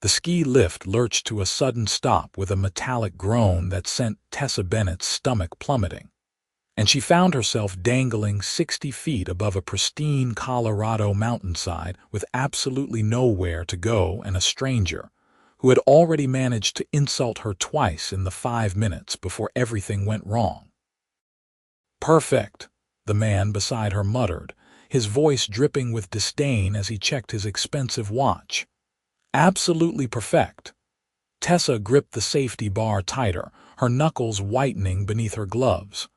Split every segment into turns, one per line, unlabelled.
The ski lift lurched to a sudden stop with a metallic groan that sent Tessa Bennett's stomach plummeting, and she found herself dangling 60 feet above a pristine Colorado mountainside with absolutely nowhere to go and a stranger who had already managed to insult her twice in the 5 minutes before everything went wrong. "Perfect," the man beside her muttered, his voice dripping with disdain as he checked his expensive watch. "Absolutely perfect." Tessa gripped the safety bar tighter, her knuckles whitening beneath her gloves.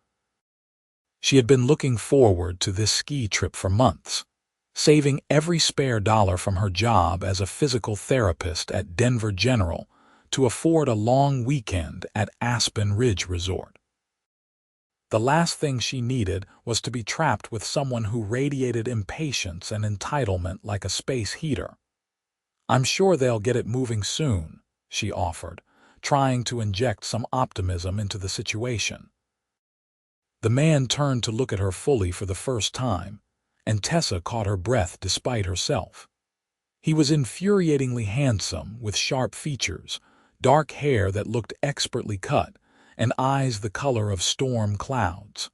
She had been looking forward to this ski trip for months, saving every spare dollar from her job as a physical therapist at Denver General to afford a long weekend at Aspen Ridge Resort. The last thing she needed was to be trapped with someone who radiated impatience and entitlement like a space heater. "I'm sure they'll get it moving soon," she offered, trying to inject some optimism into the situation. The man turned to look at her fully for the first time, and Tessa caught her breath despite herself. He was infuriatingly handsome, with sharp features, dark hair that looked expertly cut, and eyes the color of storm clouds.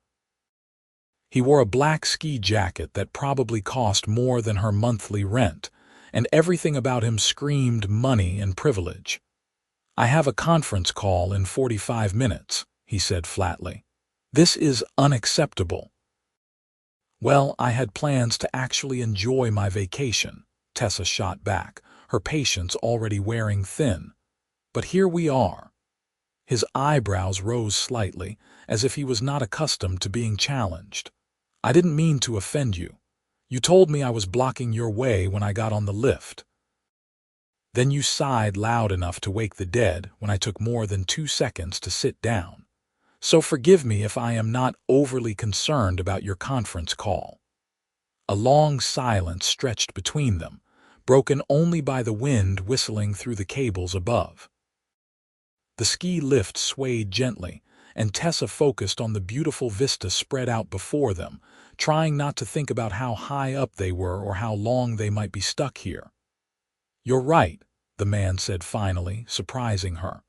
He wore a black ski jacket that probably cost more than her monthly rent, and everything about him screamed money and privilege. "I have a conference call in 45 minutes, he said flatly. "This is unacceptable." "Well, I had plans to actually enjoy my vacation," Tessa shot back, her patience already wearing thin. "But here we are." His eyebrows rose slightly, as if he was not accustomed to being challenged. "I didn't mean to offend you. You told me I was blocking your way when I got on the lift. Then you sighed loud enough to wake the dead when I took more than 2 seconds to sit down. So forgive me if I am not overly concerned about your conference call." A long silence stretched between them, broken only by the wind whistling through the cables above. The ski lift swayed gently, and Tessa focused on the beautiful vista spread out before them, trying not to think about how high up they were or how long they might be stuck here. "You're right," the man said finally, surprising her.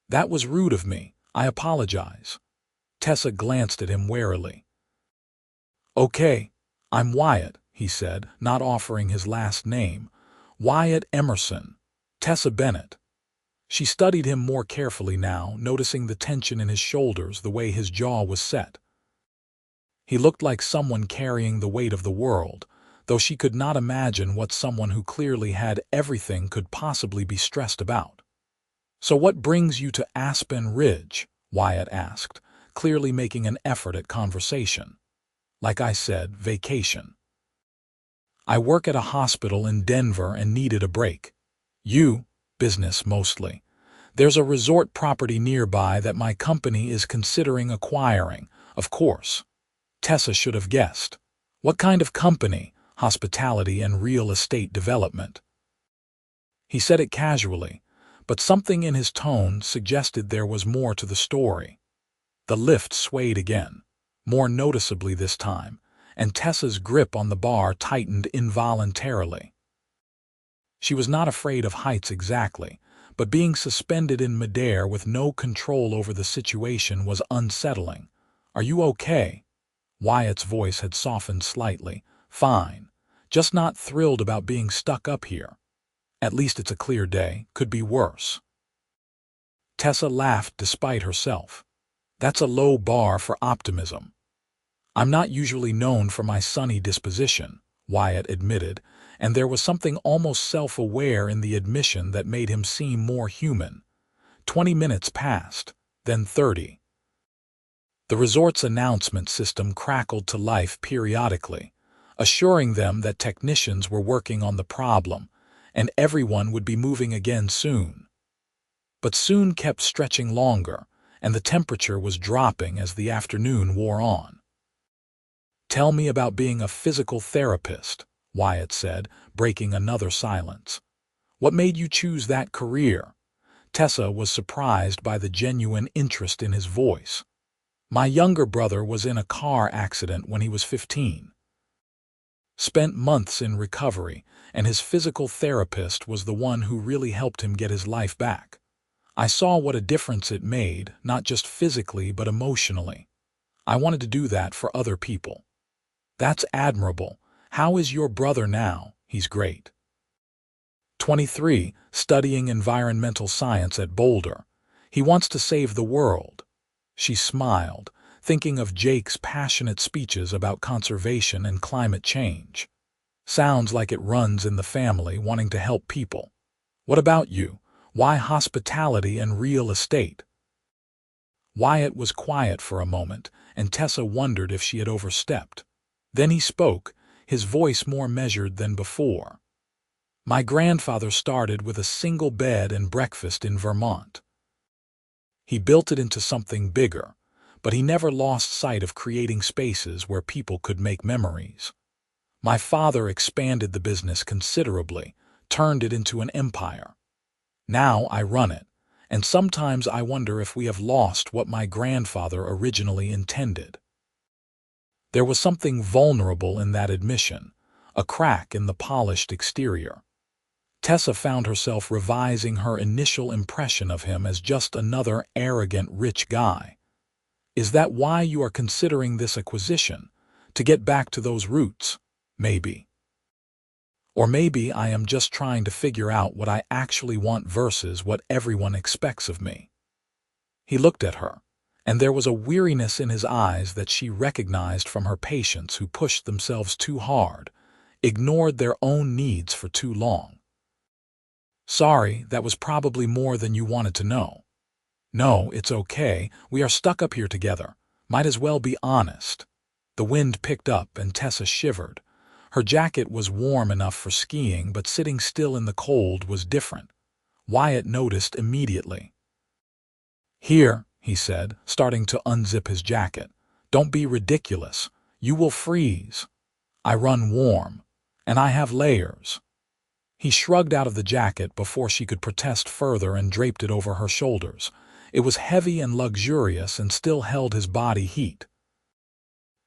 "That was rude of me. I apologize." Tessa glanced at him warily. "Okay, I'm Wyatt," he said, not offering his last name. "Wyatt Emerson. Tessa Bennett." She studied him more carefully now, noticing the tension in his shoulders, the way his jaw was set. He looked like someone carrying the weight of the world, though she could not imagine what someone who clearly had everything could possibly be stressed about. "So what brings you to Aspen Ridge?" Wyatt asked, clearly making an effort at conversation. "Like I said, vacation. I work at a hospital in Denver and needed a break." "You?" "Business, mostly. There's a resort property nearby that my company is considering acquiring, of course." Tessa should have guessed. "What kind of company?" "Hospitality and real estate development." He said it casually, but something in his tone suggested there was more to the story. The lift swayed again, more noticeably this time, and Tessa's grip on the bar tightened involuntarily. She was not afraid of heights exactly, but being suspended in midair with no control over the situation was unsettling. "Are you okay?" Wyatt's voice had softened slightly. "Fine. Just not thrilled about being stuck up here. At least it's a clear day. Could be worse." Tessa laughed despite herself. "That's a low bar for optimism." "I'm not usually known for my sunny disposition," Wyatt admitted, and there was something almost self-aware in the admission that made him seem more human. 20 minutes passed, then 30. The resort's announcement system crackled to life periodically, assuring them that technicians were working on the problem, and everyone would be moving again soon. But soon kept stretching longer, and the temperature was dropping as the afternoon wore on. "Tell me about being a physical therapist," Wyatt said, breaking another silence. "What made you choose that career?" Tessa was surprised by the genuine interest in his voice. "My younger brother was in a car accident when he was 15. Spent months in recovery, and his physical therapist was the one who really helped him get his life back. I saw what a difference it made, not just physically but emotionally. I wanted to do that for other people. That's admirable. How is your brother now? He's great. 23, studying environmental science at Boulder. He wants to save the world. She smiled, thinking of Jake's passionate speeches about conservation and climate change. Sounds like it runs in the family, wanting to help people. What about you? Why hospitality and real estate? Wyatt was quiet for a moment, and Tessa wondered if she had overstepped. Then he spoke, his voice more measured than before. My grandfather started with a single bed and breakfast in Vermont. He built it into something bigger, but he never lost sight of creating spaces where people could make memories. My father expanded the business considerably, turned it into an empire. Now I run it, and sometimes I wonder if we have lost what my grandfather originally intended. There was something vulnerable in that admission, a crack in the polished exterior. Tessa found herself revising her initial impression of him as just another arrogant rich guy. Is that why you are considering this acquisition? To get back to those roots? Maybe. Or maybe I am just trying to figure out what I actually want versus what everyone expects of me. He looked at her, and there was a weariness in his eyes that she recognized from her patients who pushed themselves too hard, ignored their own needs for too long. Sorry, that was probably more than you wanted to know. No, it's okay. We are stuck up here together. Might as well be honest. The wind picked up and Tessa shivered. Her jacket was warm enough for skiing, but sitting still in the cold was different. Wyatt noticed immediately. Here, he said, starting to unzip his jacket. Don't be ridiculous. You will freeze. I run warm, and I have layers. He shrugged out of the jacket before she could protest further and draped it over her shoulders. It was heavy and luxurious and still held his body heat.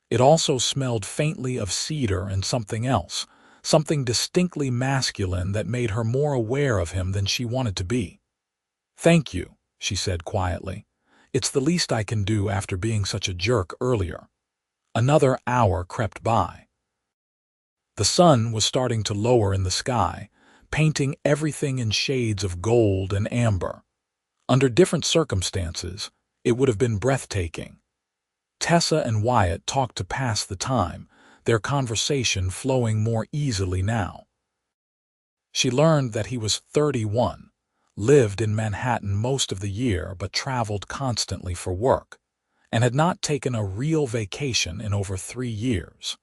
It also smelled faintly of cedar and something else, something distinctly masculine that made her more aware of him than she wanted to be. Thank you, she said quietly. It's the least I can do after being such a jerk earlier. Another hour crept by. The sun was starting to lower in the sky, painting everything in shades of gold and amber. Under different circumstances, it would have been breathtaking. Tessa and Wyatt talked to pass the time, their conversation flowing more easily now. She learned that he was 31, lived in Manhattan most of the year but traveled constantly for work, and had not taken a real vacation in over 3 years.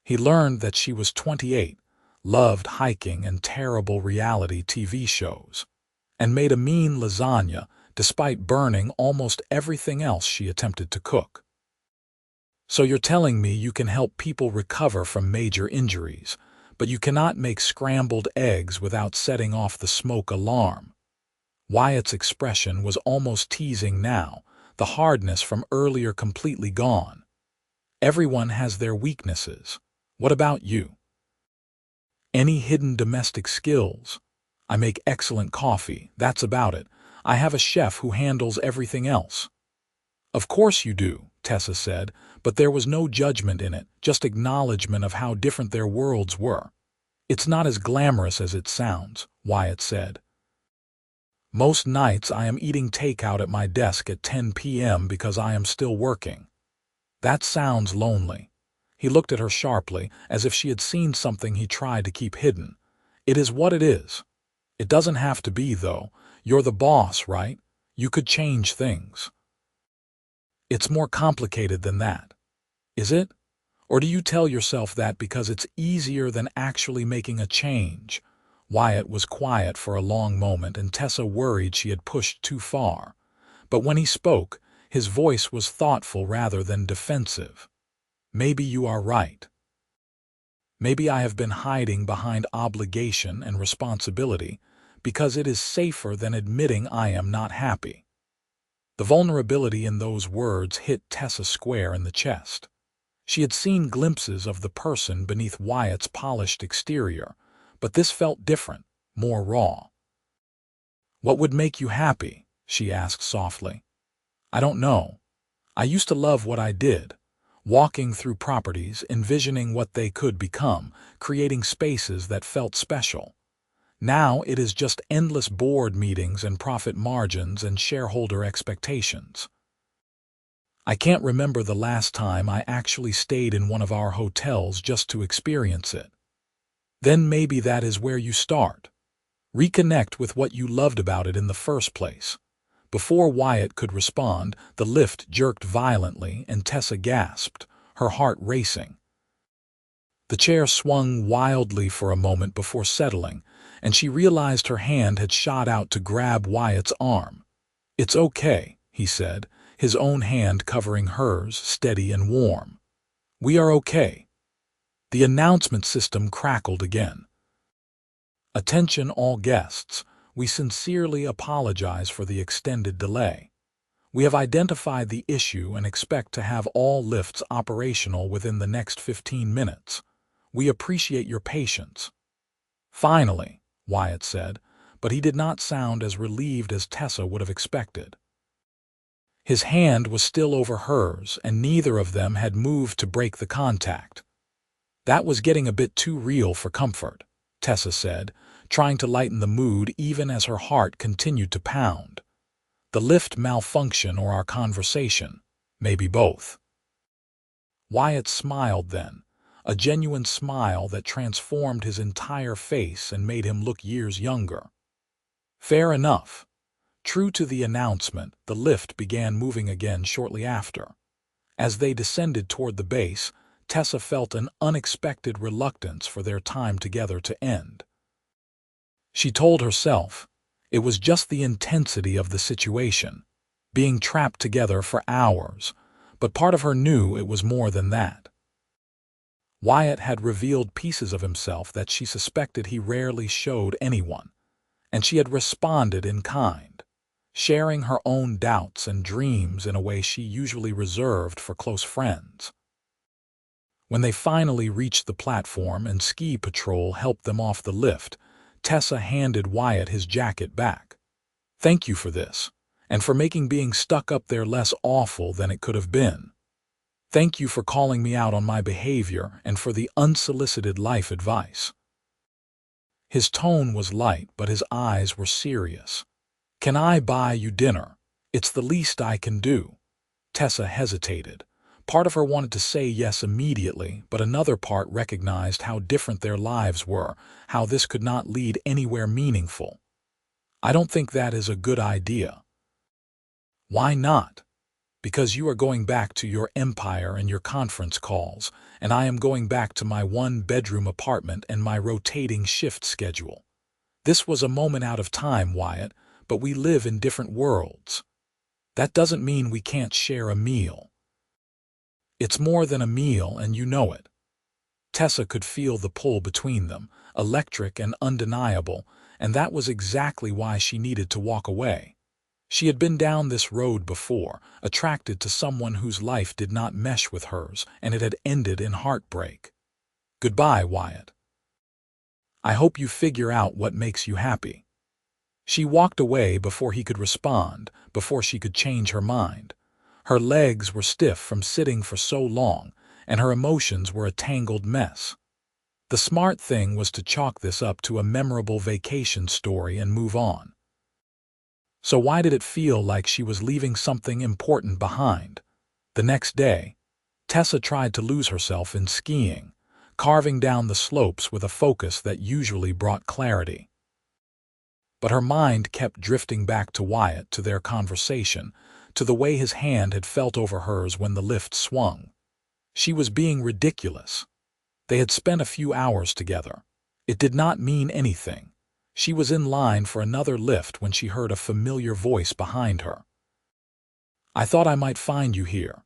He learned that she was 28, loved hiking and terrible reality TV shows, and made a mean lasagna despite burning almost everything else she attempted to cook. So you're telling me you can help people recover from major injuries, but you cannot make scrambled eggs without setting off the smoke alarm. Wyatt's expression was almost teasing now, the hardness from earlier completely gone. Everyone has their weaknesses. What about you? Any hidden domestic skills? I make excellent coffee, that's about it. I have a chef who handles everything else. Of course you do, Tessa said, but there was no judgment in it, just acknowledgement of how different their worlds were. It's not as glamorous as it sounds, Wyatt said. Most nights I am eating takeout at my desk at 10 p.m. because I am still working. That sounds lonely. He looked at her sharply, as if she had seen something he tried to keep hidden. It is what it is. It doesn't have to be, though. You're the boss, right? You could change things. It's more complicated than that. Is it? Or do you tell yourself that because it's easier than actually making a change? Wyatt was quiet for a long moment, and Tessa worried she had pushed too far. But when he spoke, his voice was thoughtful rather than defensive. Maybe you are right. Maybe I have been hiding behind obligation and responsibility because it is safer than admitting I am not happy. The vulnerability in those words hit Tessa square in the chest. She had seen glimpses of the person beneath Wyatt's polished exterior, but this felt different, more raw. "What would make you happy?" she asked softly. "I don't know. I used to love what I did, walking through properties, envisioning what they could become, creating spaces that felt special. Now it is just endless board meetings and profit margins and shareholder expectations. I can't remember the last time I actually stayed in one of our hotels just to experience it." "Then maybe that is where you start. Reconnect with what you loved about it in the first place." Before Wyatt could respond, the lift jerked violently and Tessa gasped, her heart racing. The chair swung wildly for a moment before settling, and she realized her hand had shot out to grab Wyatt's arm. "It's okay," he said, his own hand covering hers, steady and warm. "We are okay." The announcement system crackled again. "Attention all guests. We sincerely apologize for the extended delay. We have identified the issue and expect to have all lifts operational within the next 15 minutes. We appreciate your patience." "Finally," Wyatt said, but he did not sound as relieved as Tessa would have expected. His hand was still over hers, and neither of them had moved to break the contact. "That was getting a bit too real for comfort," Tessa said, trying to lighten the mood even as her heart continued to pound. "The lift malfunction or our conversation? Maybe both." Wyatt smiled then, a genuine smile that transformed his entire face and made him look years younger. "Fair enough." True to the announcement, the lift began moving again shortly after. As they descended toward the base, Tessa felt an unexpected reluctance for their time together to end. She told herself it was just the intensity of the situation, being trapped together for hours, but part of her knew it was more than that. Wyatt had revealed pieces of himself that she suspected he rarely showed anyone, and she had responded in kind, sharing her own doubts and dreams in a way she usually reserved for close friends. When they finally reached the platform and ski patrol helped them off the lift, Tessa handed Wyatt his jacket back. "Thank you for this, and for making being stuck up there less awful than it could have been. Thank you for calling me out on my behavior and for the unsolicited life advice." His tone was light, but his eyes were serious. "Can I buy you dinner? It's the least I can do." Tessa hesitated. Part of her wanted to say yes immediately, but another part recognized how different their lives were, how this could not lead anywhere meaningful. "I don't think that is a good idea." "Why not?" "Because you are going back to your empire and your conference calls, and I am going back to my one-bedroom apartment and my rotating shift schedule. This was a moment out of time, Wyatt, but we live in different worlds. That doesn't mean we can't share a meal." "It's more than a meal, and you know it." Tessa could feel the pull between them, electric and undeniable, and that was exactly why she needed to walk away. She had been down this road before, attracted to someone whose life did not mesh with hers, and it had ended in heartbreak. "Goodbye, Wyatt. I hope you figure out what makes you happy." She walked away before he could respond, before she could change her mind. Her legs were stiff from sitting for so long, and her emotions were a tangled mess. The smart thing was to chalk this up to a memorable vacation story and move on. So why did it feel like she was leaving something important behind? The next day, Tessa tried to lose herself in skiing, carving down the slopes with a focus that usually brought clarity. But her mind kept drifting back to Wyatt, to their conversation, to the way his hand had felt over hers when the lift swung. She was being ridiculous. They had spent a few hours together. It did not mean anything. She was in line for another lift when she heard a familiar voice behind her. "I thought I might find you here."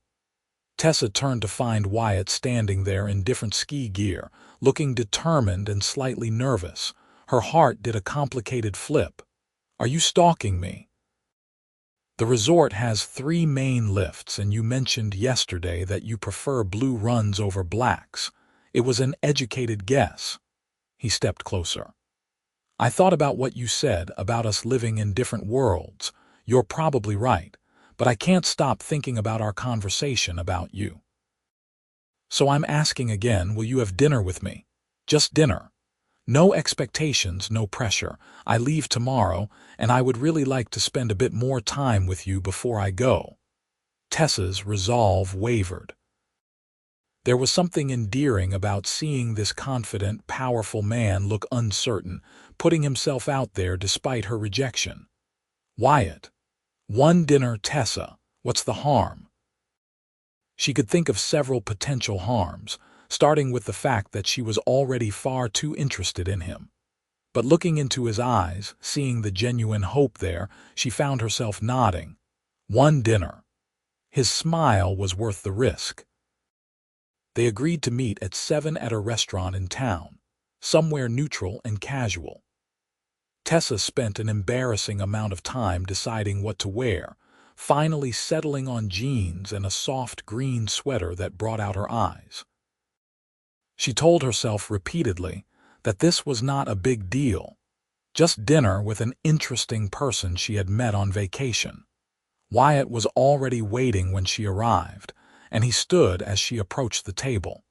Tessa turned to find Wyatt standing there in different ski gear, looking determined and slightly nervous. Her heart did a complicated flip. "Are you stalking me?" The resort has 3 main lifts, and you mentioned yesterday that you prefer blue runs over blacks. It was an educated guess. He stepped closer. I thought about what you said about us living in different worlds. You're probably right, but I can't stop thinking about our conversation about you. So I'm asking again, will you have dinner with me? Just dinner. No expectations, no pressure. I leave tomorrow, and I would really like to spend a bit more time with you before I go. Tessa's resolve wavered. There was something endearing about seeing this confident, powerful man look uncertain, putting himself out there despite her rejection. Wyatt. One dinner, Tessa. What's the harm? She could think of several potential harms, starting with the fact that she was already far too interested in him. But looking into his eyes, seeing the genuine hope there, she found herself nodding. One dinner. His smile was worth the risk. They agreed to meet at 7 at a restaurant in town, somewhere neutral and casual. Tessa spent an embarrassing amount of time deciding what to wear, finally settling on jeans and a soft green sweater that brought out her eyes. She told herself repeatedly that this was not a big deal, just dinner with an interesting person she had met on vacation. Wyatt was already waiting when she arrived, and he stood as she approached the table.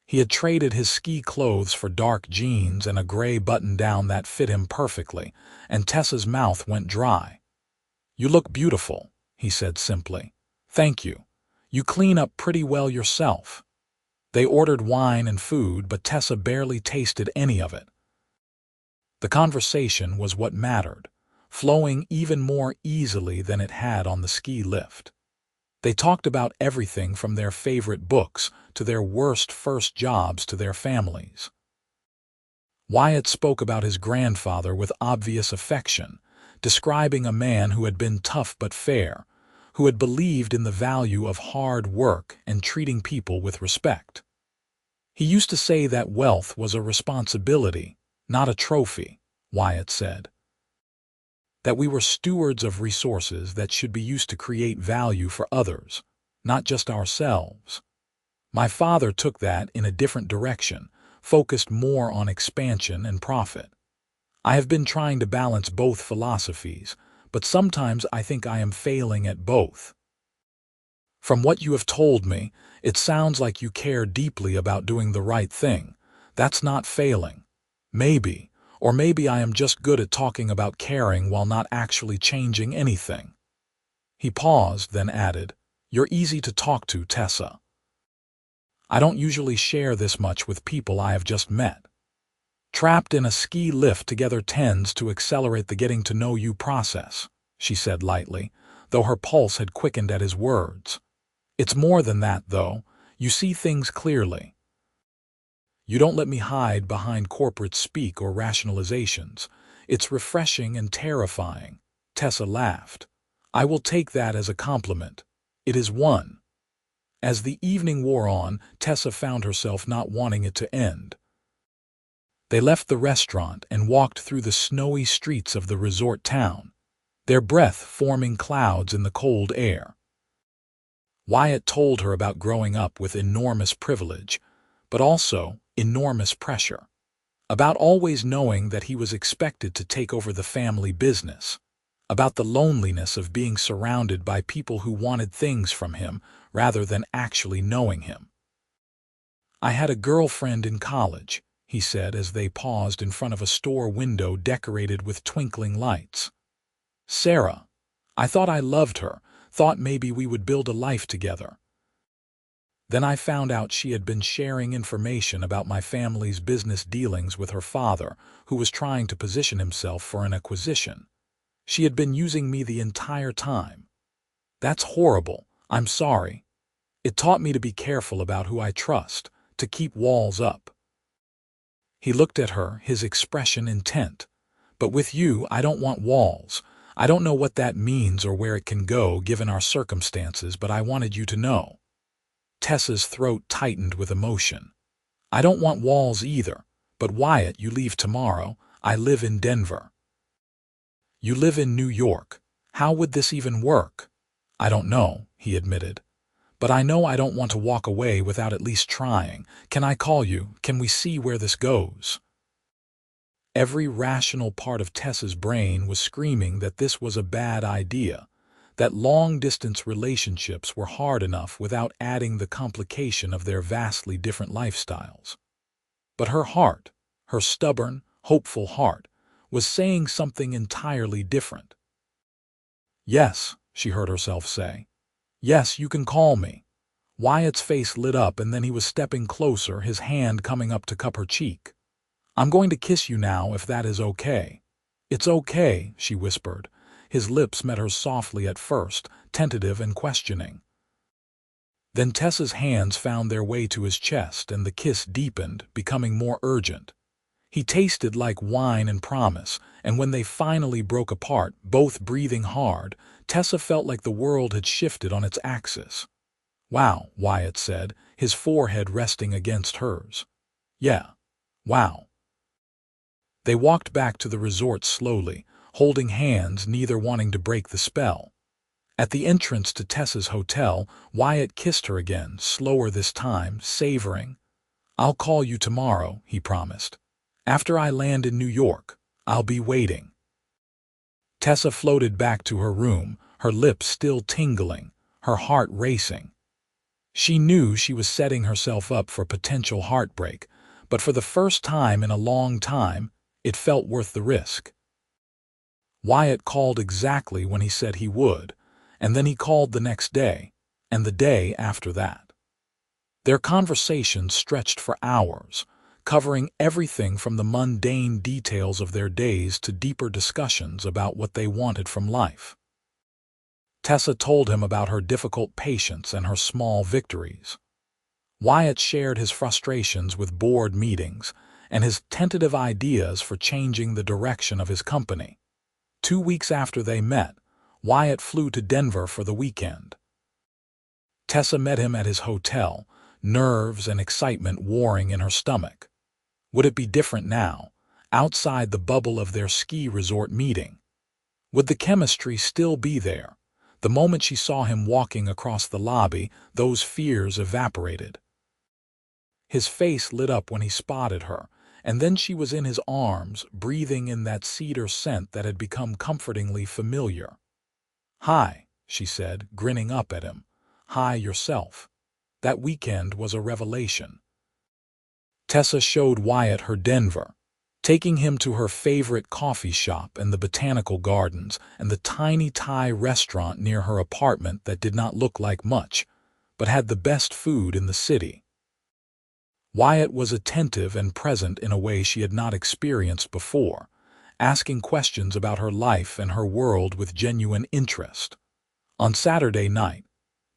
He had traded his ski clothes for dark jeans and a gray button-down that fit him perfectly, and Tessa's mouth went dry. "You look beautiful," he said simply. "Thank you. You clean up pretty well yourself." They ordered wine and food, but Tessa barely tasted any of it. The conversation was what mattered, flowing even more easily than it had on the ski lift. They talked about everything from their favorite books to their worst first jobs to their families. Wyatt spoke about his grandfather with obvious affection, describing a man who had been tough but fair, who had believed in the value of hard work and treating people with respect. He used to say that wealth was a responsibility, not a trophy, Wyatt said. That we were stewards of resources that should be used to create value for others, not just ourselves. My father took that in a different direction, focused more on expansion and profit. I have been trying to balance both philosophies, but sometimes I think I am failing at both. From what you have told me, it sounds like you care deeply about doing the right thing. That's not failing. Maybe, or maybe I am just good at talking about caring while not actually changing anything. He paused, then added, "You're easy to talk to, Tessa. I don't usually share this much with people I have just met. Trapped in a ski lift together tends to accelerate the getting-to-know-you process," she said lightly, though her pulse had quickened at his words. "It's more than that, though. You see things clearly. You don't let me hide behind corporate speak or rationalizations. It's refreshing and terrifying." Tessa laughed. "I will take that as a compliment. It is one." As the evening wore on, Tessa found herself not wanting it to end. They left the restaurant and walked through the snowy streets of the resort town, their breath forming clouds in the cold air. Wyatt told her about growing up with enormous privilege, but also enormous pressure, about always knowing that he was expected to take over the family business, about the loneliness of being surrounded by people who wanted things from him rather than actually knowing him. "I had a girlfriend in college," he said as they paused in front of a store window decorated with twinkling lights. "Sarah. I thought I loved her, thought maybe we would build a life together. Then I found out she had been sharing information about my family's business dealings with her father, who was trying to position himself for an acquisition. She had been using me the entire time. That's horrible. I'm sorry. It taught me to be careful about who I trust, to keep walls up." He looked at her, his expression intent. "But with you, I don't want walls. I don't know what that means or where it can go given our circumstances, but I wanted you to know." Tessa's throat tightened with emotion. "I don't want walls either, but Wyatt, you leave tomorrow. I live in Denver. You live in New York. How would this even work? I don't know, he admitted. But I know I don't want to walk away without at least trying. Can I call you? Can we see where this goes? Every rational part of Tessa's brain was screaming that this was a bad idea, that long-distance relationships were hard enough without adding the complication of their vastly different lifestyles. But her heart, her stubborn, hopeful heart, was saying something entirely different. Yes, she heard herself say. Yes, you can call me. Wyatt's face lit up and then he was stepping closer, his hand coming up to cup her cheek. I'm going to kiss you now if that is okay. It's okay, she whispered. His lips met hers softly at first, tentative and questioning. Then Tessa's hands found their way to his chest and the kiss deepened, becoming more urgent. He tasted like wine and promise, and when they finally broke apart, both breathing hard, Tessa felt like the world had shifted on its axis. Wow, Wyatt said, his forehead resting against hers. Yeah, wow. They walked back to the resort slowly, holding hands, neither wanting to break the spell. At the entrance to Tessa's hotel, Wyatt kissed her again, slower this time, savoring. I'll call you tomorrow, he promised. After I land in New York, I'll be waiting. Tessa floated back to her room, her lips still tingling, her heart racing. She knew she was setting herself up for potential heartbreak, but for the first time in a long time, it felt worth the risk. Wyatt called exactly when he said he would, and then he called the next day, and the day after that. Their conversations stretched for hours, covering everything from the mundane details of their days to deeper discussions about what they wanted from life. Tessa told him about her difficult patience and her small victories. Wyatt shared his frustrations with board meetings and his tentative ideas for changing the direction of his company. 2 weeks after they met, Wyatt flew to Denver for the weekend. Tessa met him at his hotel, nerves and excitement warring in her stomach. Would it be different now, outside the bubble of their ski resort meeting? Would the chemistry still be there? The moment she saw him walking across the lobby, those fears evaporated. His face lit up when he spotted her, and then she was in his arms, breathing in that cedar scent that had become comfortingly familiar. Hi, she said, grinning up at him. Hi yourself. That weekend was a revelation. Tessa showed Wyatt her Denver, taking him to her favorite coffee shop and the botanical gardens and the tiny Thai restaurant near her apartment that did not look like much, but had the best food in the city. Wyatt was attentive and present in a way she had not experienced before, asking questions about her life and her world with genuine interest. On Saturday night,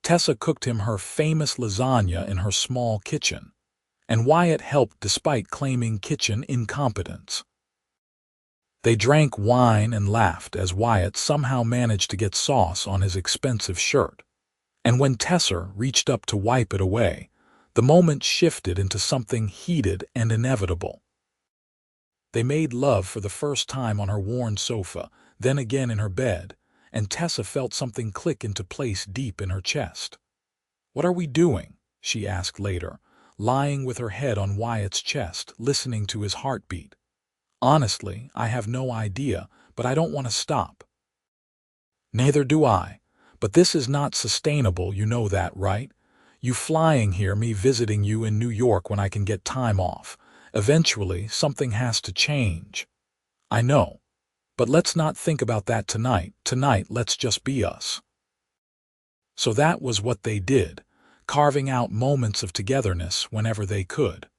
Tessa cooked him her famous lasagna in her small kitchen, and Wyatt helped despite claiming kitchen incompetence. They drank wine and laughed as Wyatt somehow managed to get sauce on his expensive shirt, and when Tessa reached up to wipe it away, the moment shifted into something heated and inevitable. They made love for the first time on her worn sofa, then again in her bed, and Tessa felt something click into place deep in her chest. "What are we doing?" she asked later, lying with her head on Wyatt's chest, listening to his heartbeat. "Honestly, I have no idea, but I don't want to stop." "Neither do I. But this is not sustainable, you know that, right? You flying here, me visiting you in New York when I can get time off. Eventually, something has to change." "I know. But let's not think about that tonight. Tonight, let's just be us." So that was what they did, carving out moments of togetherness whenever they could.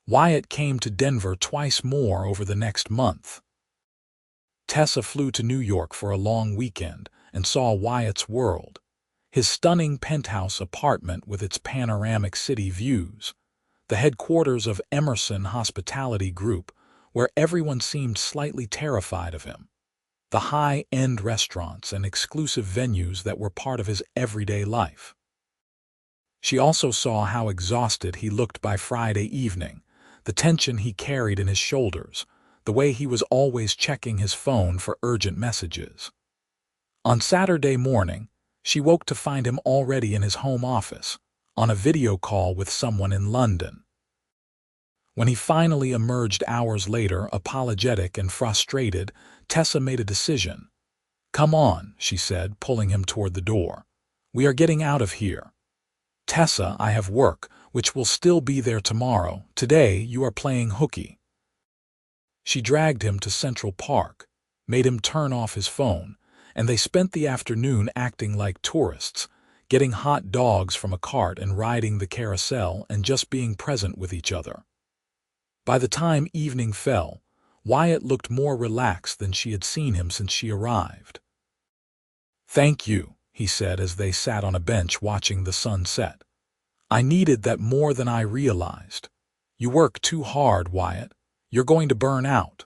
Wyatt came to Denver twice more over the next month. Tessa flew to New York for a long weekend and saw Wyatt's world, his stunning penthouse apartment with its panoramic city views, the headquarters of Emerson Hospitality Group, where everyone seemed slightly terrified of him, the high-end restaurants and exclusive venues that were part of his everyday life. She also saw how exhausted he looked by Friday evening, the tension he carried in his shoulders, the way he was always checking his phone for urgent messages. On Saturday morning, she woke to find him already in his home office, on a video call with someone in London. When he finally emerged hours later, apologetic and frustrated, Tessa made a decision. "Come on," she said, pulling him toward the door. "We are getting out of here." "Tessa, I have work, which will still be there tomorrow. Today you are playing hooky." She dragged him to Central Park, made him turn off his phone, and they spent the afternoon acting like tourists, getting hot dogs from a cart and riding the carousel and just being present with each other. By the time evening fell, Wyatt looked more relaxed than she had seen him since she arrived. "Thank you," he said as they sat on a bench watching the sun set. "I needed that more than I realized. You work too hard, Wyatt. You're going to burn out.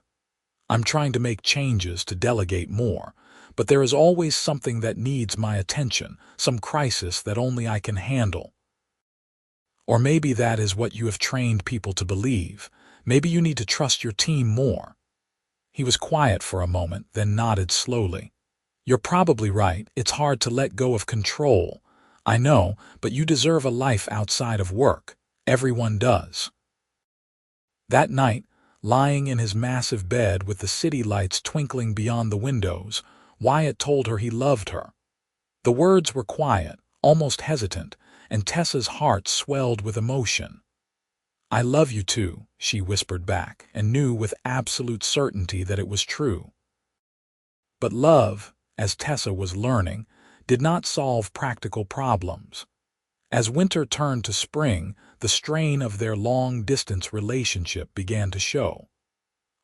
I'm trying to make changes to delegate more, but there is always something that needs my attention, some crisis that only I can handle. Or maybe that is what you have trained people to believe. Maybe you need to trust your team more." He was quiet for a moment, then nodded slowly. "You're probably right. It's hard to let go of control. I know, but you deserve a life outside of work. Everyone does." That night, lying in his massive bed with the city lights twinkling beyond the windows, Wyatt told her he loved her. The words were quiet, almost hesitant, and Tessa's heart swelled with emotion. "I love you too," she whispered back, and knew with absolute certainty that it was true. But love, as Tessa was learning, did not solve practical problems. As winter turned to spring, the strain of their long-distance relationship began to show.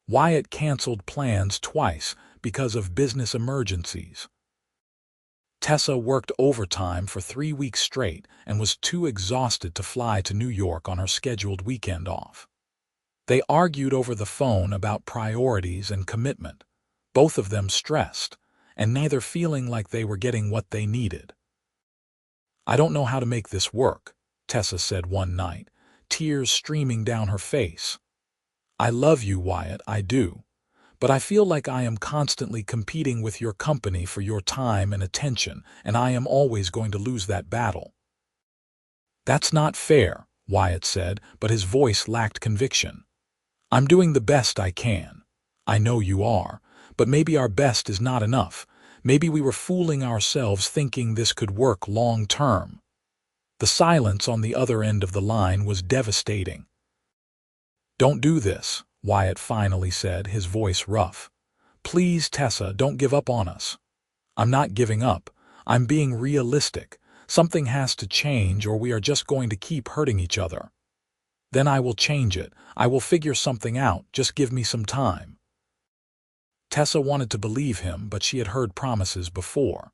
Wyatt canceled plans twice because of business emergencies. Tessa worked overtime for 3 weeks straight and was too exhausted to fly to New York on her scheduled weekend off. They argued over the phone about priorities and commitment, both of them stressed, and neither feeling like they were getting what they needed. "I don't know how to make this work," Tessa said one night, tears streaming down her face. "I love you, Wyatt, I do. But I feel like I am constantly competing with your company for your time and attention, and I am always going to lose that battle." "That's not fair," Wyatt said, but his voice lacked conviction. "I'm doing the best I can. I know you are, but maybe our best is not enough. Maybe we were fooling ourselves thinking this could work long term." The silence on the other end of the line was devastating. "Don't do this," Wyatt finally said, his voice rough. "Please, Tessa, don't give up on us." "I'm not giving up. I'm being realistic. Something has to change or we are just going to keep hurting each other." "Then I will change it. I will figure something out. Just give me some time." Tessa wanted to believe him, but she had heard promises before.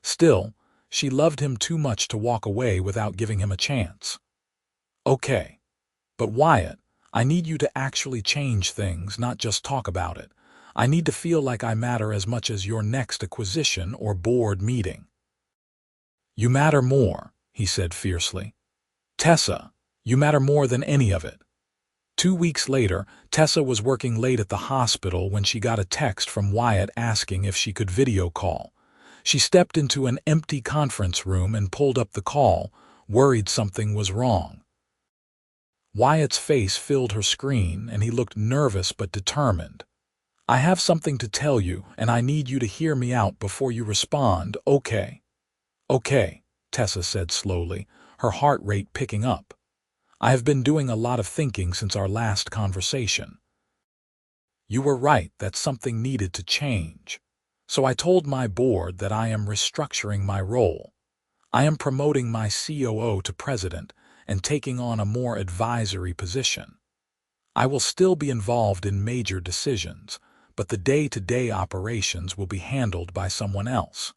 Still, she loved him too much to walk away without giving him a chance. "Okay. But Wyatt, I need you to actually change things, not just talk about it. I need to feel like I matter as much as your next acquisition or board meeting." "You matter more," he said fiercely. "Tessa, you matter more than any of it." 2 weeks later, Tessa was working late at the hospital when she got a text from Wyatt asking if she could video call. She stepped into an empty conference room and pulled up the call, worried something was wrong. Wyatt's face filled her screen, and he looked nervous but determined. "I have something to tell you, and I need you to hear me out before you respond, okay?" "Okay," Tessa said slowly, her heart rate picking up. "I have been doing a lot of thinking since our last conversation. You were right that something needed to change. So I told my board that I am restructuring my role. I am promoting my COO to president and taking on a more advisory position. I will still be involved in major decisions, but the day-to-day operations will be handled by someone else."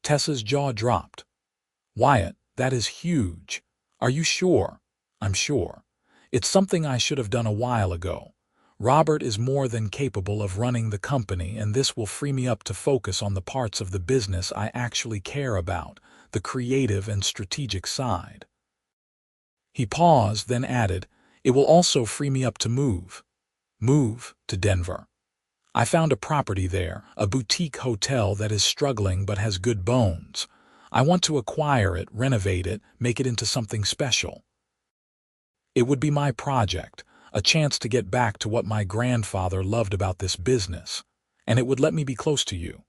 Tessa's jaw dropped. "Wyatt, that is huge. Are you sure?" "I'm sure. It's something I should have done a while ago. Robert is more than capable of running the company, and this will free me up to focus on the parts of the business I actually care about, the creative and strategic side." He paused, then added, "It will also free me up to move to Denver. I found a property there, a boutique hotel that is struggling but has good bones. I want to acquire it, renovate it, make it into something special. It would be my project, a chance to get back to what my grandfather loved about this business, and it would let me be close to you.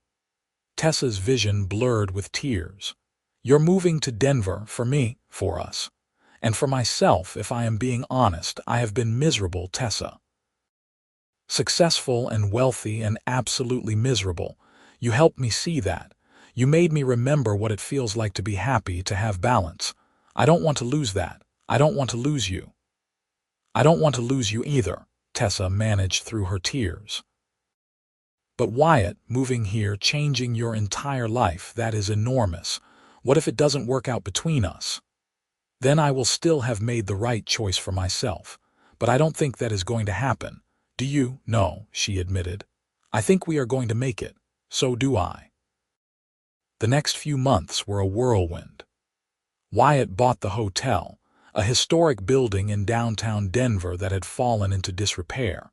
Tessa's vision blurred with tears. You're moving to Denver for me, for us. And for myself, if I am being honest, I have been miserable, Tessa. Successful and wealthy and absolutely miserable. You helped me see that. You made me remember what it feels like to be happy, to have balance. I don't want to lose that. I don't want to lose you. I don't want to lose you either, Tessa managed through her tears. But Wyatt, moving here, changing your entire life, that is enormous. What if it doesn't work out between us? Then I will still have made the right choice for myself. But I don't think that is going to happen. Do you? No, she admitted. I think we are going to make it. So do I. The next few months were a whirlwind. Wyatt bought the hotel, a historic building in downtown Denver that had fallen into disrepair.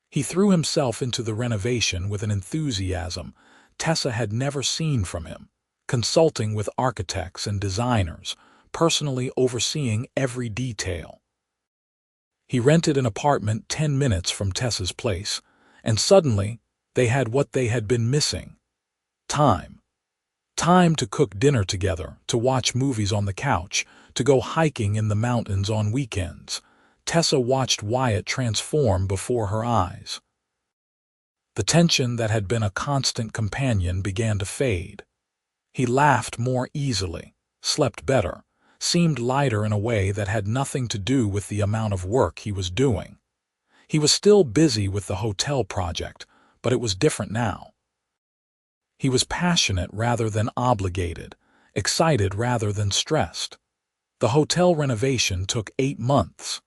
He threw himself into the renovation with an enthusiasm Tessa had never seen from him, consulting with architects and designers, personally overseeing every detail. He rented an apartment 10 minutes from Tessa's place, and suddenly they had what they had been missing. Time. Time to cook dinner together, to watch movies on the couch, to go hiking in the mountains on weekends. Tessa watched Wyatt transform before her eyes. The tension that had been a constant companion began to fade. He laughed more easily, slept better, seemed lighter in a way that had nothing to do with the amount of work he was doing. He was still busy with the hotel project, but it was different now. He was passionate rather than obligated, excited rather than stressed. The hotel renovation took 8 months.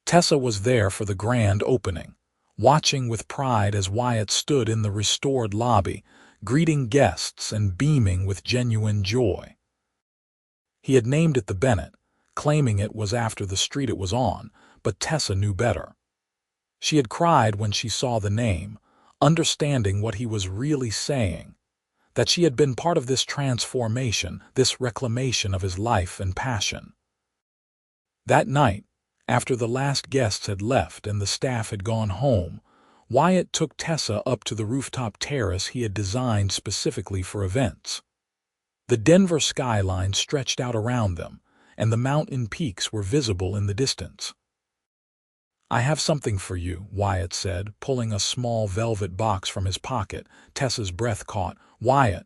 Tessa was there for the grand opening, watching with pride as Wyatt stood in the restored lobby, greeting guests and beaming with genuine joy. He had named it the Bennett, claiming it was after the street it was on, but Tessa knew better. She had cried when she saw the name, understanding what he was really saying, that she had been part of this transformation, this reclamation of his life and passion. That night, after the last guests had left and the staff had gone home, Wyatt took Tessa up to the rooftop terrace he had designed specifically for events. The Denver skyline stretched out around them, and the mountain peaks were visible in the distance. I have something for you, Wyatt said, pulling a small velvet box from his pocket. Tessa's breath caught. Wyatt,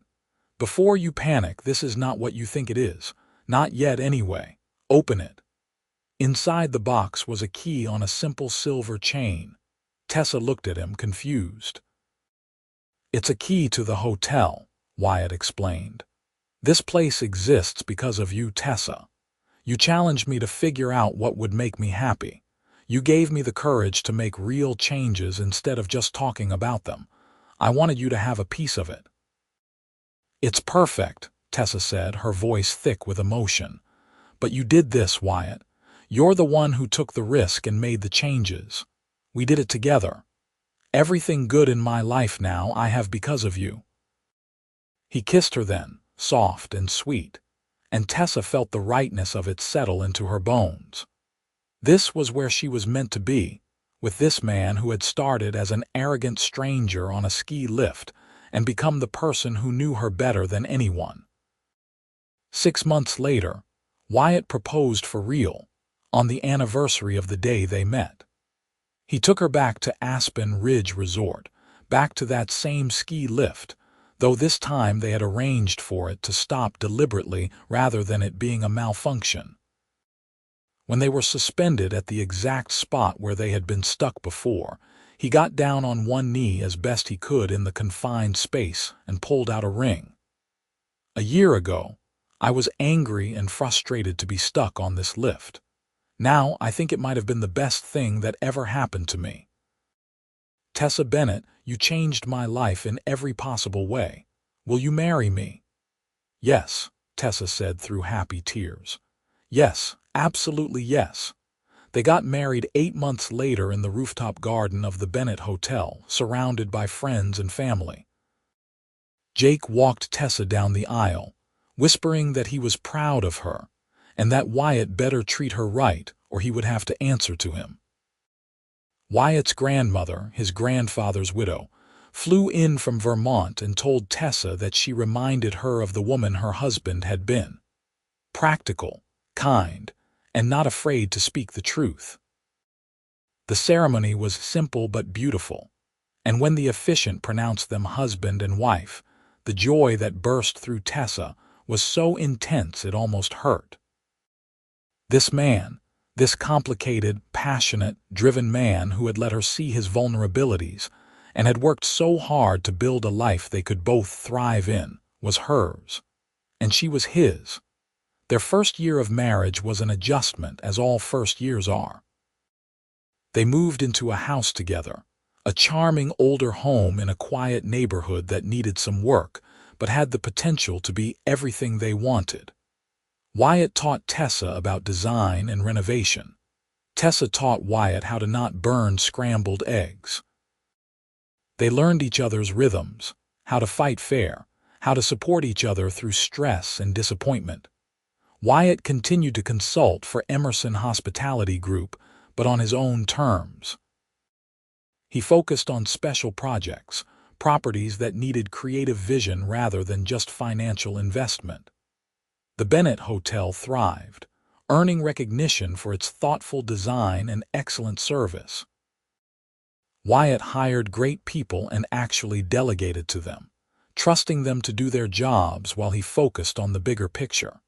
before you panic, this is not what you think it is. Not yet anyway. Open it. Inside the box was a key on a simple silver chain. Tessa looked at him, confused. It's a key to the hotel, Wyatt explained. This place exists because of you, Tessa. You challenged me to figure out what would make me happy. You gave me the courage to make real changes instead of just talking about them. I wanted you to have a piece of it. It's perfect, Tessa said, her voice thick with emotion. But you did this, Wyatt. You're the one who took the risk and made the changes. We did it together. Everything good in my life now I have because of you. He kissed her then, soft and sweet, and Tessa felt the rightness of it settle into her bones. This was where she was meant to be, with this man who had started as an arrogant stranger on a ski lift and become the person who knew her better than anyone. 6 months later, Wyatt proposed for real, on the anniversary of the day they met. He took her back to Aspen Ridge Resort, back to that same ski lift, though this time they had arranged for it to stop deliberately rather than it being a malfunction. When they were suspended at the exact spot where they had been stuck before, he got down on one knee as best he could in the confined space and pulled out a ring. A year ago, I was angry and frustrated to be stuck on this lift. Now I think it might have been the best thing that ever happened to me. Tessa Bennett, you changed my life in every possible way. Will you marry me? Yes, Tessa said through happy tears. Yes, absolutely yes. They got married 8 months later in the rooftop garden of the Bennett Hotel, surrounded by friends and family. Jake walked Tessa down the aisle, whispering that he was proud of her, and that Wyatt better treat her right or he would have to answer to him. Wyatt's grandmother, his grandfather's widow, flew in from Vermont and told Tessa that she reminded her of the woman her husband had been. Practical, kind, and not afraid to speak the truth. The ceremony was simple but beautiful, and when the officiant pronounced them husband and wife, the joy that burst through Tessa was so intense it almost hurt. This man, this complicated, passionate, driven man who had let her see his vulnerabilities and had worked so hard to build a life they could both thrive in, was hers, and she was his. Their first year of marriage was an adjustment, as all first years are. They moved into a house together, a charming older home in a quiet neighborhood that needed some work, but had the potential to be everything they wanted. Wyatt taught Tessa about design and renovation. Tessa taught Wyatt how to not burn scrambled eggs. They learned each other's rhythms, how to fight fair, how to support each other through stress and disappointment. Wyatt continued to consult for Emerson Hospitality Group, but on his own terms. He focused on special projects, properties that needed creative vision rather than just financial investment. The Bennett Hotel thrived, earning recognition for its thoughtful design and excellent service. Wyatt hired great people and actually delegated to them, trusting them to do their jobs while he focused on the bigger picture.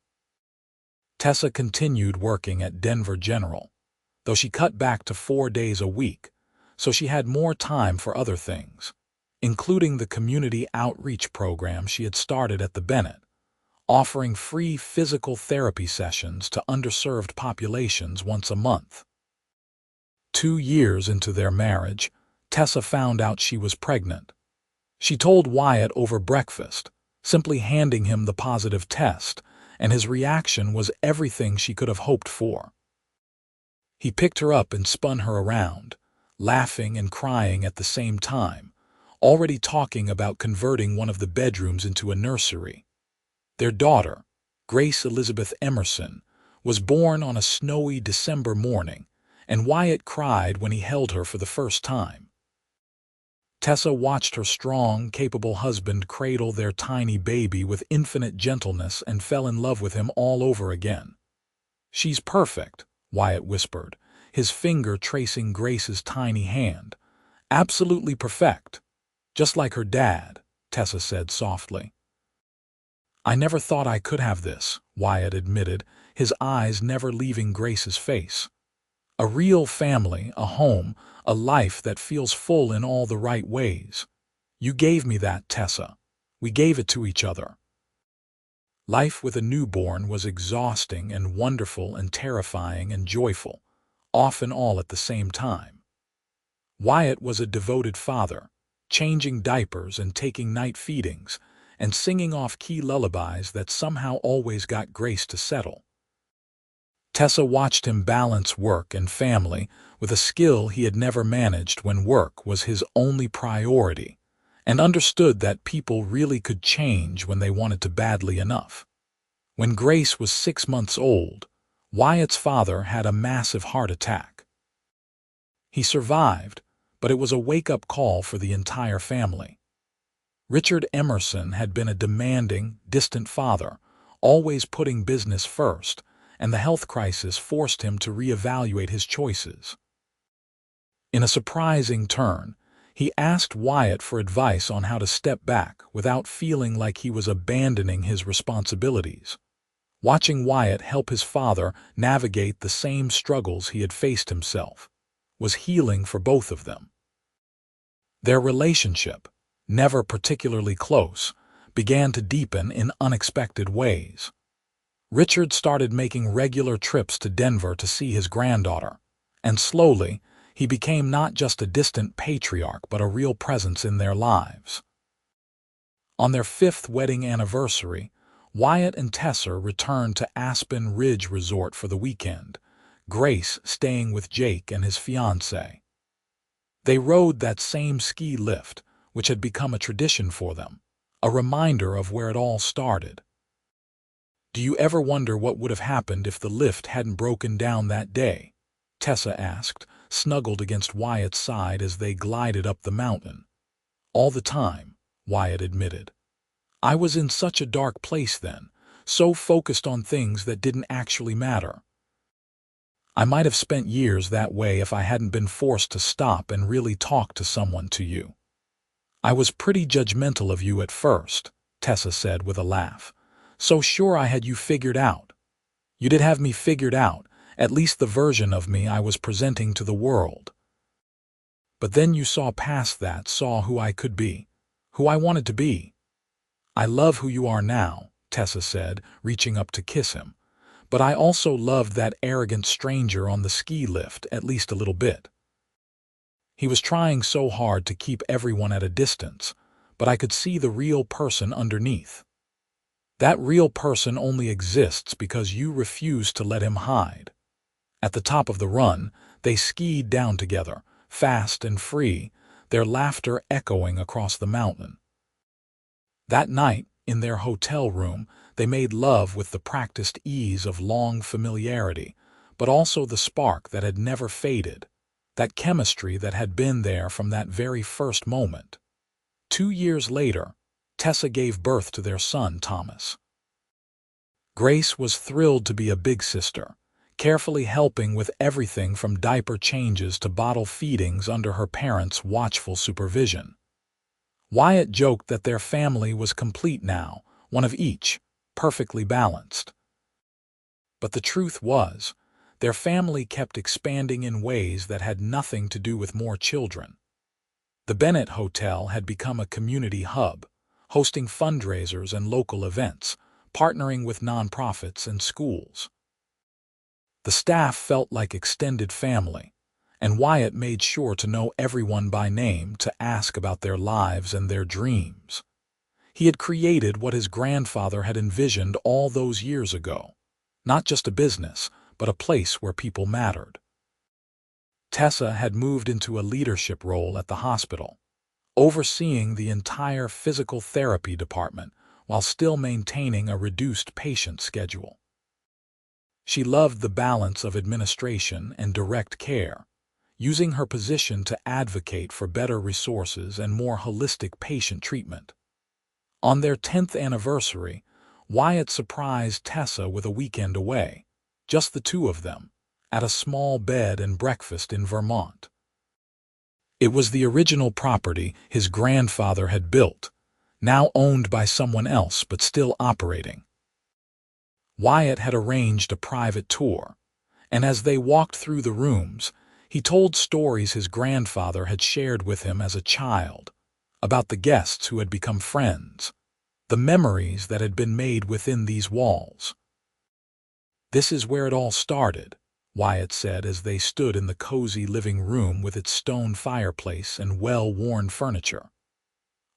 Tessa continued working at Denver General, though she cut back to 4 days a week, so she had more time for other things, including the community outreach program she had started at the Bennett, offering free physical therapy sessions to underserved populations once a month. 2 years into their marriage, Tessa found out she was pregnant. She told Wyatt over breakfast, simply handing him the positive test, and his reaction was everything she could have hoped for. He picked her up and spun her around, laughing and crying at the same time, already talking about converting one of the bedrooms into a nursery. Their daughter, Grace Elizabeth Emerson, was born on a snowy December morning, and Wyatt cried when he held her for the first time. Tessa watched her strong, capable husband cradle their tiny baby with infinite gentleness and fell in love with him all over again. "She's perfect," Wyatt whispered, his finger tracing Grace's tiny hand. "Absolutely perfect. Just like her dad," Tessa said softly. "I never thought I could have this," Wyatt admitted, his eyes never leaving Grace's face. "A real family, a home, a life that feels full in all the right ways. You gave me that, Tessa. We gave it to each other." Life with a newborn was exhausting and wonderful and terrifying and joyful, often all at the same time. Wyatt was a devoted father, changing diapers and taking night feedings, and singing off-key lullabies that somehow always got Grace to settle. Tessa watched him balance work and family with a skill he had never managed when work was his only priority, and understood that people really could change when they wanted to badly enough. When Grace was 6 months old, Wyatt's father had a massive heart attack. He survived, but it was a wake-up call for the entire family. Richard Emerson had been a demanding, distant father, always putting business first, and the health crisis forced him to reevaluate his choices. In a surprising turn, he asked Wyatt for advice on how to step back without feeling like he was abandoning his responsibilities. Watching Wyatt help his father navigate the same struggles he had faced himself was healing for both of them. Their relationship, never particularly close, began to deepen in unexpected ways. Richard started making regular trips to Denver to see his granddaughter, and slowly, he became not just a distant patriarch but a real presence in their lives. On their 5th wedding anniversary, Wyatt and Tessa returned to Aspen Ridge Resort for the weekend, Grace staying with Jake and his fiancée. They rode that same ski lift, which had become a tradition for them, a reminder of where it all started. "Do you ever wonder what would have happened if the lift hadn't broken down that day?" Tessa asked, snuggled against Wyatt's side as they glided up the mountain. "All the time," Wyatt admitted. "I was in such a dark place then, so focused on things that didn't actually matter. I might have spent years that way if I hadn't been forced to stop and really talk to someone to you." "I was pretty judgmental of you at first," Tessa said with a laugh. "So sure I had you figured out. You did have me figured out, at least the version of me I was presenting to the world. But then you saw past that, saw who I could be, who I wanted to be." "I love who you are now," Tessa said, reaching up to kiss him. "But I also loved that arrogant stranger on the ski lift at least a little bit. He was trying so hard to keep everyone at a distance, but I could see the real person underneath. That real person only exists because you refused to let him hide." At the top of the run, they skied down together, fast and free, their laughter echoing across the mountain. That night, in their hotel room, they made love with the practiced ease of long familiarity, but also the spark that had never faded, that chemistry that had been there from that very first moment. 2 years later, Tessa gave birth to their son, Thomas. Grace was thrilled to be a big sister, carefully helping with everything from diaper changes to bottle feedings under her parents' watchful supervision. Wyatt joked that their family was complete now, one of each, perfectly balanced. But the truth was, their family kept expanding in ways that had nothing to do with more children. The Bennett Hotel had become a community hub, hosting fundraisers and local events, partnering with nonprofits and schools. The staff felt like extended family, and Wyatt made sure to know everyone by name to ask about their lives and their dreams. He had created what his grandfather had envisioned all those years ago, not just a business, but a place where people mattered. Tessa had moved into a leadership role at the hospital, overseeing the entire physical therapy department while still maintaining a reduced patient schedule. She loved the balance of administration and direct care, using her position to advocate for better resources and more holistic patient treatment. On their 10th anniversary, Wyatt surprised Tessa with a weekend away, just the two of them, at a small bed and breakfast in Vermont. It was the original property his grandfather had built, now owned by someone else but still operating. Wyatt had arranged a private tour, and as they walked through the rooms, he told stories his grandfather had shared with him as a child, about the guests who had become friends, the memories that had been made within these walls. "This is where it all started," Wyatt said as they stood in the cozy living room with its stone fireplace and well-worn furniture.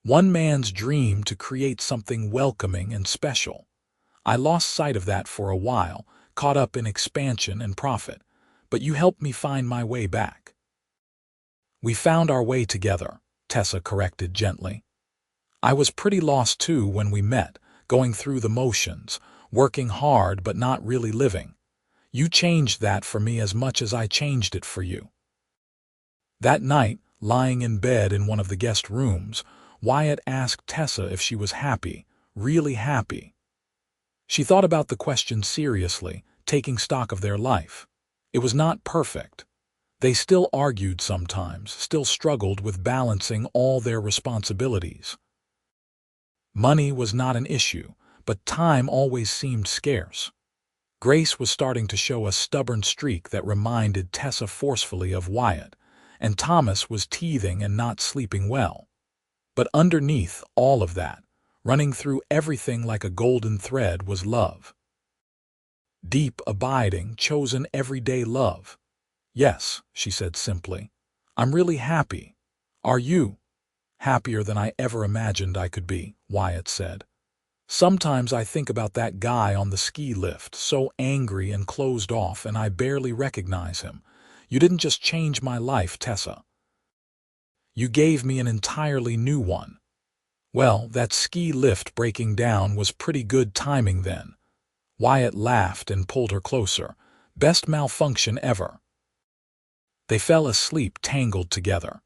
"One man's dream to create something welcoming and special. I lost sight of that for a while, caught up in expansion and profit, but you helped me find my way back." "We found our way together," Tessa corrected gently. "I was pretty lost too when we met, going through the motions, working hard but not really living. You changed that for me as much as I changed it for you." That night, lying in bed in one of the guest rooms, Wyatt asked Tessa if she was happy, really happy. She thought about the question seriously, taking stock of their life. It was not perfect. They still argued sometimes, still struggled with balancing all their responsibilities. Money was not an issue, but time always seemed scarce. Grace was starting to show a stubborn streak that reminded Tessa forcefully of Wyatt, and Thomas was teething and not sleeping well. But underneath all of that, running through everything like a golden thread, was love. Deep, abiding, chosen everyday love. "Yes," she said simply. "I'm really happy. Are you?" "Happier than I ever imagined I could be," Wyatt said. Sometimes I think about that guy on the ski lift, so angry and closed off, and I barely recognize him. You didn't just change my life, Tessa. You gave me an entirely new one. Well, that ski lift breaking down was pretty good timing then. Wyatt laughed and pulled her closer. Best malfunction ever. They fell asleep tangled together,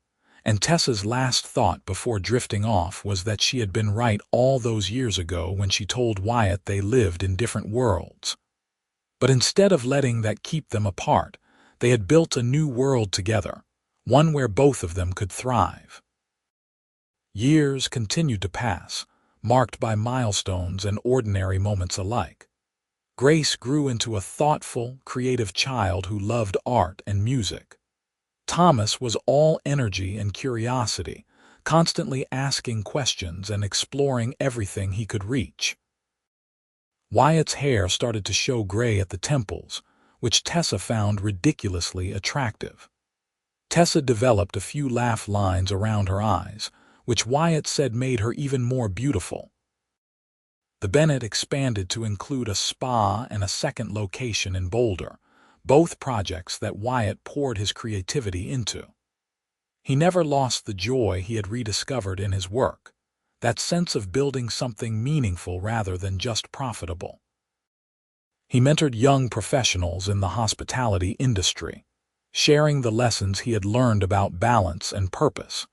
and Tessa's last thought before drifting off was that she had been right all those years ago when she told Wyatt they lived in different worlds. But instead of letting that keep them apart, they had built a new world together, one where both of them could thrive. Years continued to pass, marked by milestones and ordinary moments alike. Grace grew into a thoughtful, creative child who loved art and music. Thomas was all energy and curiosity, constantly asking questions and exploring everything he could reach. Wyatt's hair started to show gray at the temples, which Tessa found ridiculously attractive. Tessa developed a few laugh lines around her eyes, which Wyatt said made her even more beautiful. The Bennett expanded to include a spa and a second location in Boulder, both projects that Wyatt poured his creativity into. He never lost the joy he had rediscovered in his work, that sense of building something meaningful rather than just profitable. He mentored young professionals in the hospitality industry, sharing the lessons he had learned about balance and purpose.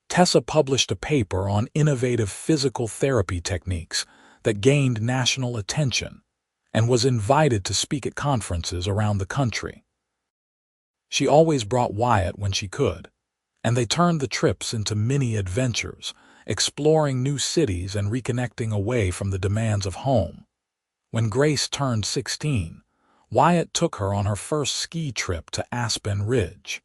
Tessa published a paper on innovative physical therapy techniques that gained national attention and was invited to speak at conferences around the country. She always brought Wyatt when she could, and they turned the trips into mini adventures, exploring new cities and reconnecting away from the demands of home. When Grace turned 16, Wyatt took her on her first ski trip to Aspen Ridge.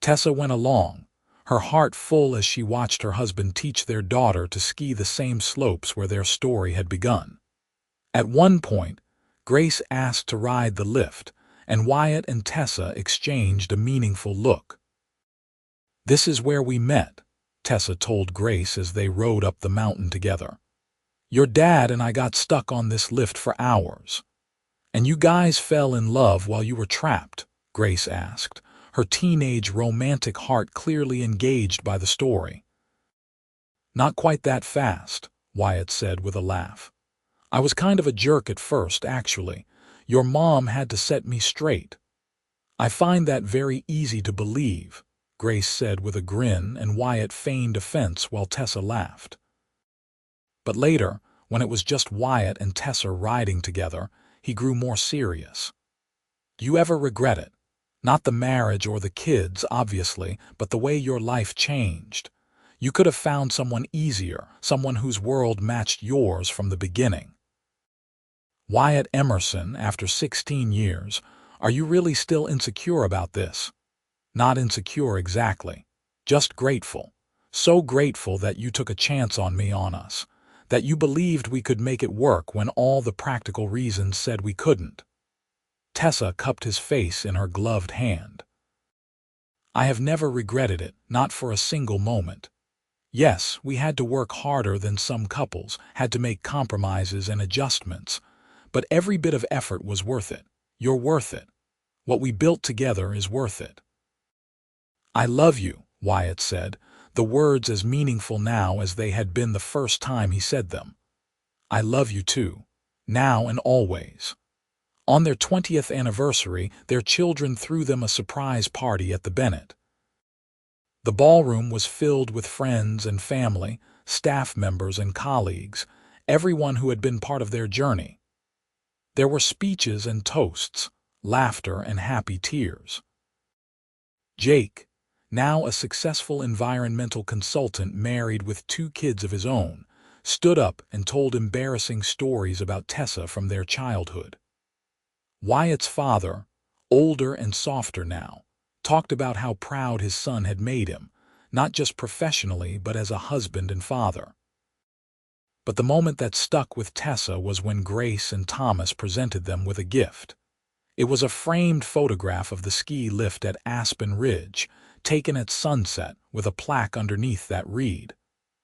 Tessa went along, her heart full as she watched her husband teach their daughter to ski the same slopes where their story had begun. At one point, Grace asked to ride the lift, and Wyatt and Tessa exchanged a meaningful look. "This is where we met," Tessa told Grace as they rode up the mountain together. "Your dad and I got stuck on this lift for hours." "And you guys fell in love while you were trapped?" Grace asked, her teenage romantic heart clearly engaged by the story. "Not quite that fast," Wyatt said with a laugh. "I was kind of a jerk at first, actually. Your mom had to set me straight." "I find that very easy to believe," Grace said with a grin, and Wyatt feigned offense while Tessa laughed. But later, when it was just Wyatt and Tessa riding together, he grew more serious. "Do you ever regret it? Not the marriage or the kids, obviously, but the way your life changed. You could have found someone easier, someone whose world matched yours from the beginning." Wyatt Emerson, after 16 years, "Are you really still insecure about this?" "Not insecure exactly. Just grateful. So grateful that you took a chance on me, on us. That you believed we could make it work when all the practical reasons said we couldn't." Tessa cupped his face in her gloved hand. "I have never regretted it, not for a single moment. Yes, we had to work harder than some couples, had to make compromises and adjustments, but every bit of effort was worth it. You're worth it. What we built together is worth it." "I love you," Wyatt said, the words as meaningful now as they had been the first time he said them. "I love you too, now and always." On their 20th anniversary, their children threw them a surprise party at the Bennett. The ballroom was filled with friends and family, staff members and colleagues, everyone who had been part of their journey. There were speeches and toasts, laughter and happy tears. Jake, now a successful environmental consultant married with 2 kids of his own, stood up and told embarrassing stories about Tessa from their childhood. Wyatt's father, older and softer now, talked about how proud his son had made him, not just professionally but as a husband and father. But the moment that stuck with Tessa was when Grace and Thomas presented them with a gift. It was a framed photograph of the ski lift at Aspen Ridge, taken at sunset with a plaque underneath that read,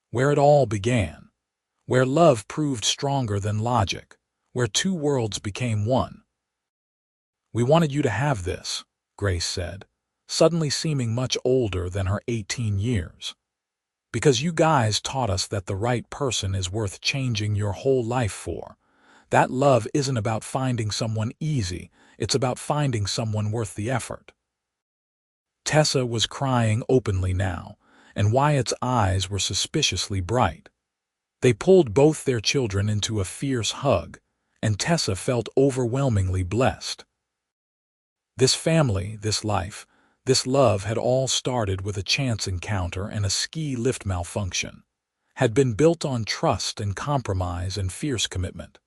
"Where it all began." where love proved stronger than logic, where two worlds became one. "We wanted you to have this," Grace said, suddenly seeming much older than her 18 years. "Because you guys taught us that the right person is worth changing your whole life for. That love isn't about finding someone easy, it's about finding someone worth the effort." Tessa was crying openly now, and Wyatt's eyes were suspiciously bright. They pulled both their children into a fierce hug, and Tessa felt overwhelmingly blessed. This family, this life, this love had all started with a chance encounter and a ski lift malfunction, had been built on trust and compromise and fierce commitment.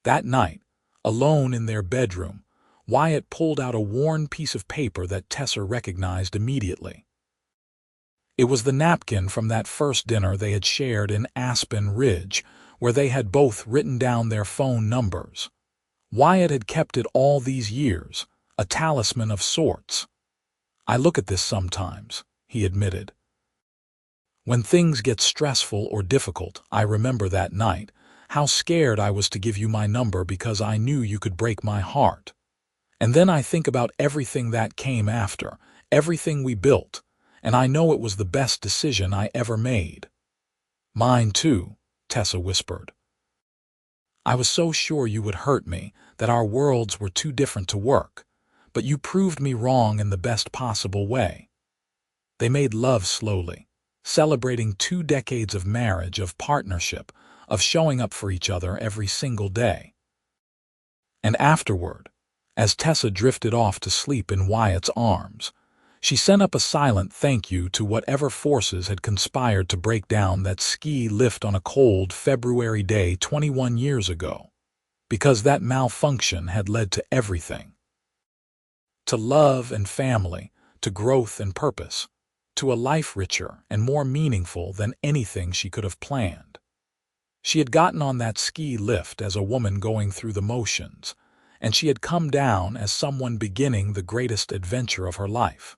That night, alone in their bedroom, Wyatt pulled out a worn piece of paper that Tessa recognized immediately. It was the napkin from that first dinner they had shared in Aspen Ridge, where they had both written down their phone numbers. Wyatt had kept it all these years, a talisman of sorts. "I look at this sometimes," he admitted. "When things get stressful or difficult, I remember that night, how scared I was to give you my number because I knew you could break my heart. And then I think about everything that came after, everything we built, and I know it was the best decision I ever made." "Mine too," Tessa whispered. "I was so sure you would hurt me, that our worlds were too different to work, but you proved me wrong in the best possible way." They made love slowly, celebrating 2 decades of marriage, of partnership, of showing up for each other every single day. And afterward, as Tessa drifted off to sleep in Wyatt's arms, she sent up a silent thank you to whatever forces had conspired to break down that ski lift on a cold February day 21 years ago, because that malfunction had led to everything. To love and family, to growth and purpose, to a life richer and more meaningful than anything she could have planned. She had gotten on that ski lift as a woman going through the motions, and she had come down as someone beginning the greatest adventure of her life.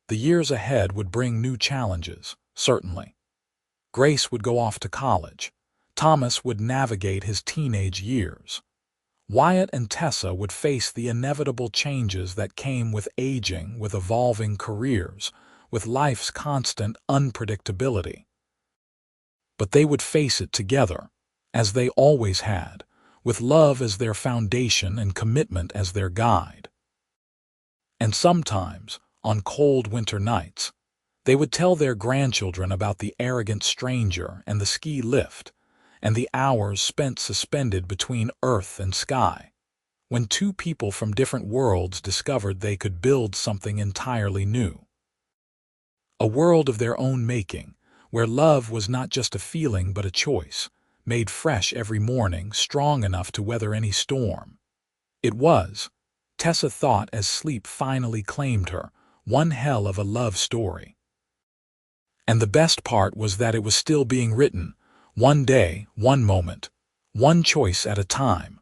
The years ahead would bring new challenges, certainly. Grace would go off to college. Thomas would navigate his teenage years. Wyatt and Tessa would face the inevitable changes that came with aging, with evolving careers, with life's constant unpredictability. But they would face it together, as they always had, with love as their foundation and commitment as their guide. And sometimes, on cold winter nights, they would tell their grandchildren about the arrogant stranger and the ski lift, and the hours spent suspended between earth and sky, when two people from different worlds discovered they could build something entirely new. A world of their own making, where love was not just a feeling but a choice, made fresh every morning, strong enough to weather any storm. It was, Tessa thought as sleep finally claimed her, one hell of a love story. And the best part was that it was still being written, one day, one moment, one choice at a time.